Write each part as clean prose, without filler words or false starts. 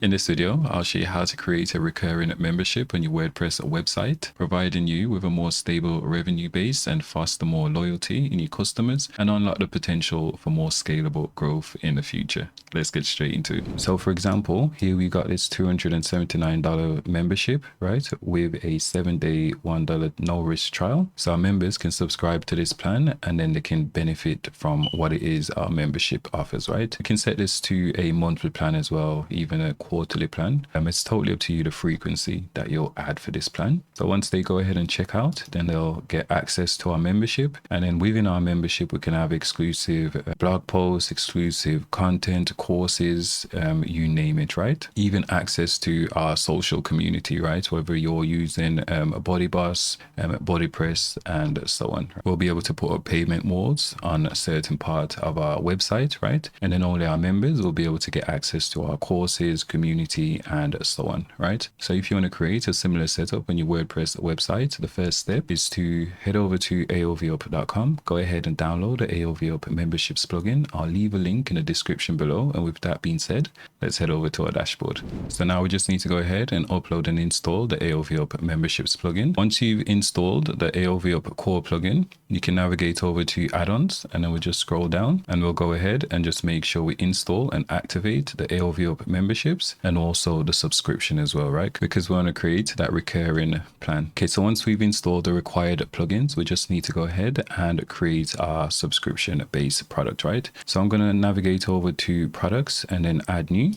In this video, I'll show you how to create a recurring membership on your WordPress website, providing you with a more stable revenue base and foster more loyalty in your customers and unlock the potential for more scalable growth in the future. Let's get straight into it. So for example, here we got this $279 membership, right? With a 7-day $1 no risk trial. So our members can subscribe to this plan and then they can benefit from what it is our membership offers, right? You can set this to a monthly plan as well, even a quarterly plan. It's totally up to you the frequency that you'll add for this plan. So once they go ahead and check out, then they'll get access to our membership. And then within our membership, we can have exclusive blog posts, exclusive content, courses, you name it, right? Even access to our social community, right? Whether you're using a Body Boss, WordPress, and so on. We'll be able to put up payment modes on a certain part of our website, right? And then only our members will be able to get access to our courses, community, and so on, right? So if you want to create a similar setup on your WordPress website, the first step is to head over to aovup.com, go ahead and download the AOVUp memberships plugin. I'll leave a link in the description below. And with that being said, let's head over to our dashboard. So now we just need to go ahead and upload and install the AOVUp memberships plugin. Once you've installed the AOVUp core plugin, you can navigate over to add-ons and then we'll just scroll down and we'll go ahead and just make sure we install and activate the AOVUp memberships and also the subscription as well, right? Because we want to create that recurring plan. Okay, so once we've installed the required plugins, we just need to go ahead and create our subscription based product, right? So I'm going to navigate over to products and then add new.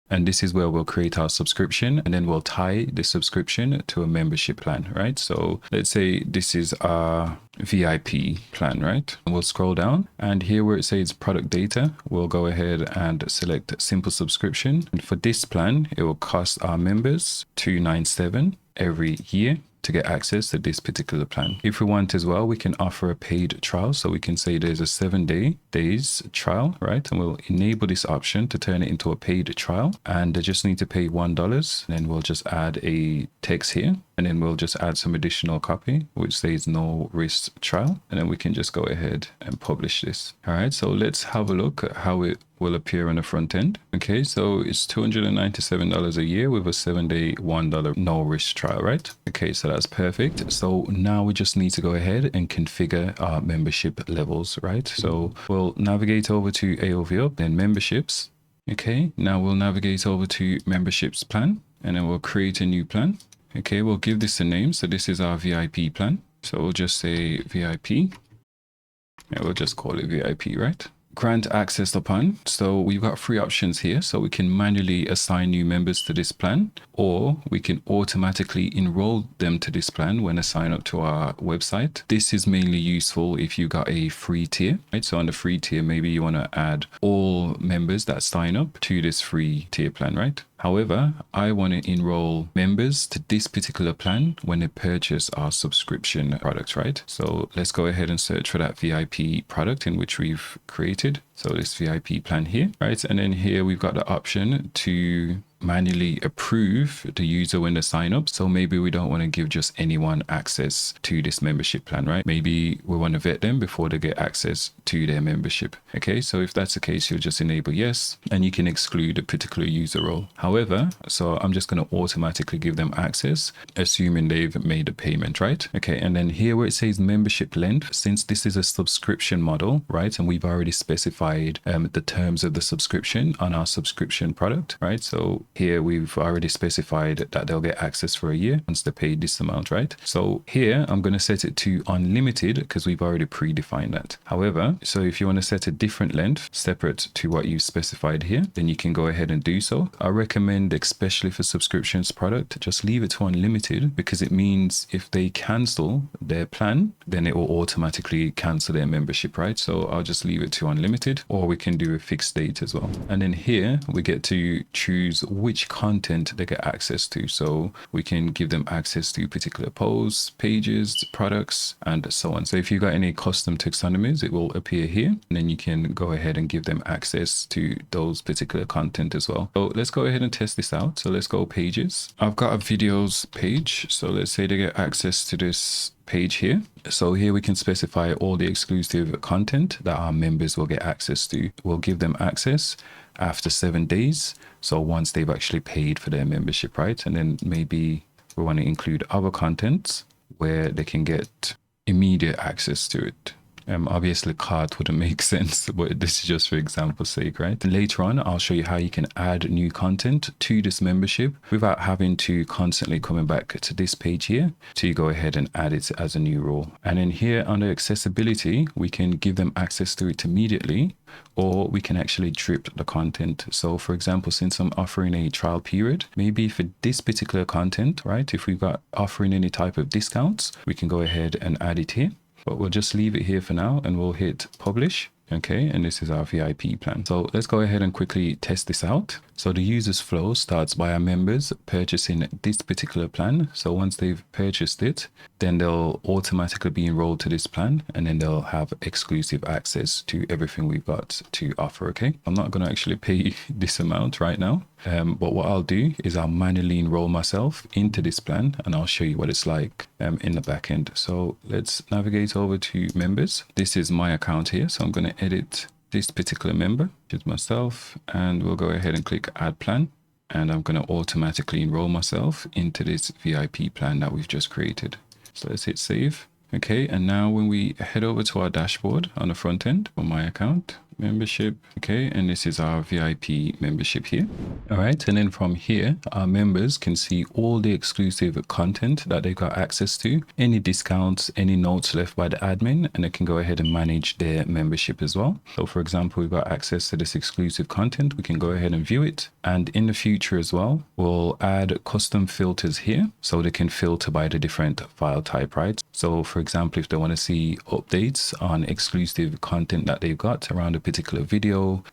And this is where we'll create our subscription and then we'll tie the subscription to a membership plan, right? So let's say this is our VIP plan, right? And we'll scroll down and here where it says product data, we'll go ahead and select simple subscription. And for this plan, it will cost our members $297 every year to get access to this particular plan. If we want as well, we can offer a paid trial. So we can say there's a 7 days trial, right? And we'll enable this option to turn it into a paid trial. And they just need to pay $1. Then we'll just add a text here. And then we'll just add some additional copy, which says no risk trial. And then we can just go ahead and publish this. All right, so let's have a look at how it will appear on the front end. Okay, so it's $297 a year with a 7-day $1 no risk trial, right? Okay, so that's perfect. So now we just need to go ahead and configure our membership levels, right? So we'll navigate over to AOVUp, then memberships. Okay, now we'll navigate over to memberships plan, and then we'll create a new plan. Okay, we'll give this a name. So this is our VIP plan. So we'll just say VIP. And we'll just call it VIP, right? Grant access upon. So we've got 3 options here. So we can manually assign new members to this plan, or we can automatically enroll them to this plan when they sign up to our website. This is mainly useful if you got a free tier, right? So on the free tier, maybe you want to add all members that sign up to this free tier plan, right? However, I want to enroll members to this particular plan when they purchase our subscription product, right? So let's go ahead and search for that VIP product in which we've created. So this VIP plan here, right? And then here we've got the option to manually approve the user when they sign up. So maybe we don't want to give just anyone access to this membership plan, right? Maybe we want to vet them before they get access to their membership. Okay, so if that's the case, you'll just enable yes, and you can exclude a particular user role. However, so I'm just going to automatically give them access, assuming they've made a payment, right? Okay, and then here where it says membership length, since this is a subscription model, right? And we've already specified the terms of the subscription on our subscription product, right? So here we've already specified that they'll get access for a year once they pay this amount, right? So here I'm going to set it to unlimited because we've already predefined that. However, so if you want to set a different length separate to what you've specified here, then you can go ahead and do so. I recommend, especially for subscriptions product, just leave it to unlimited because it means if they cancel their plan, then it will automatically cancel their membership, right? So I'll just leave it to unlimited, or we can do a fixed date as well. And then here we get to choose which content they get access to. So we can give them access to particular posts, pages, products, and so on. So if you've got any custom taxonomies, it will appear here. And then you can go ahead and give them access to those particular content as well. So let's go ahead and test this out. So let's go pages. I've got a videos page. So let's say they get access to this page here. So here we can specify all the exclusive content that our members will get access to. We'll give them access after 7 days. So once they've actually paid for their membership, right? And then maybe we want to include other contents where they can get immediate access to it. Obviously cart wouldn't make sense, but this is just for example's sake, right? And later on, I'll show you how you can add new content to this membership without having to constantly coming back to this page here to go ahead and add it as a new role. And then here under accessibility, we can give them access to it immediately, or we can actually drip the content. So for example, since I'm offering a trial period, maybe for this particular content, right, if we've got offering any type of discounts, we can go ahead and add it here. But we'll just leave it here for now and we'll hit publish. Okay, and this is our VIP plan. So let's go ahead and quickly test this out. So the user's flow starts by our members purchasing this particular plan. So once they've purchased it, then they'll automatically be enrolled to this plan, and then they'll have exclusive access to everything we've got to offer. Okay, I'm not going to actually pay this amount right now. But what I'll do is I'll manually enroll myself into this plan, and I'll show you what it's like in the back end. So let's navigate over to members. This is my account here. So I'm going to edit this particular member, which is myself, and we'll go ahead and click add plan. And I'm going to automatically enroll myself into this VIP plan that we've just created. So let's hit save. Okay, and now when we head over to our dashboard on the front end for my account, membership, okay, and this is our VIP membership here. All right, and then from here, our members can see all the exclusive content that they got access to, any discounts, any notes left by the admin, and they can go ahead and manage their membership as well. So for example, we've got access to this exclusive content. We can go ahead and view it. And in the future as well, we'll add custom filters here so they can filter by the different file type, right? So for example, if they want to see updates on exclusive content that they've got around a particular video,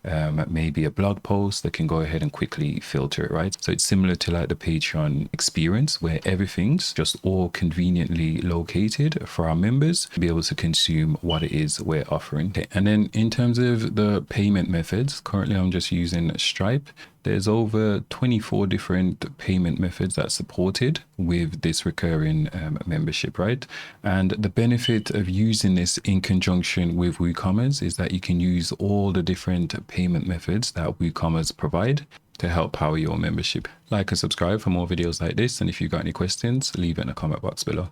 maybe a blog post, they can go ahead and quickly filter it, right? So it's similar to like the Patreon experience where everything's just all conveniently located for our members to be able to consume what it is we're offering. Okay. And then in terms of the payment methods, currently I'm just using Stripe. There's over 24 different payment methods that's supported with this recurring membership, right? And the benefit of using this in conjunction with WooCommerce is that you can use all the different payment methods that WooCommerce provide to help power your membership. Like and subscribe for more videos like this. And if you've got any questions, leave it in the comment box below.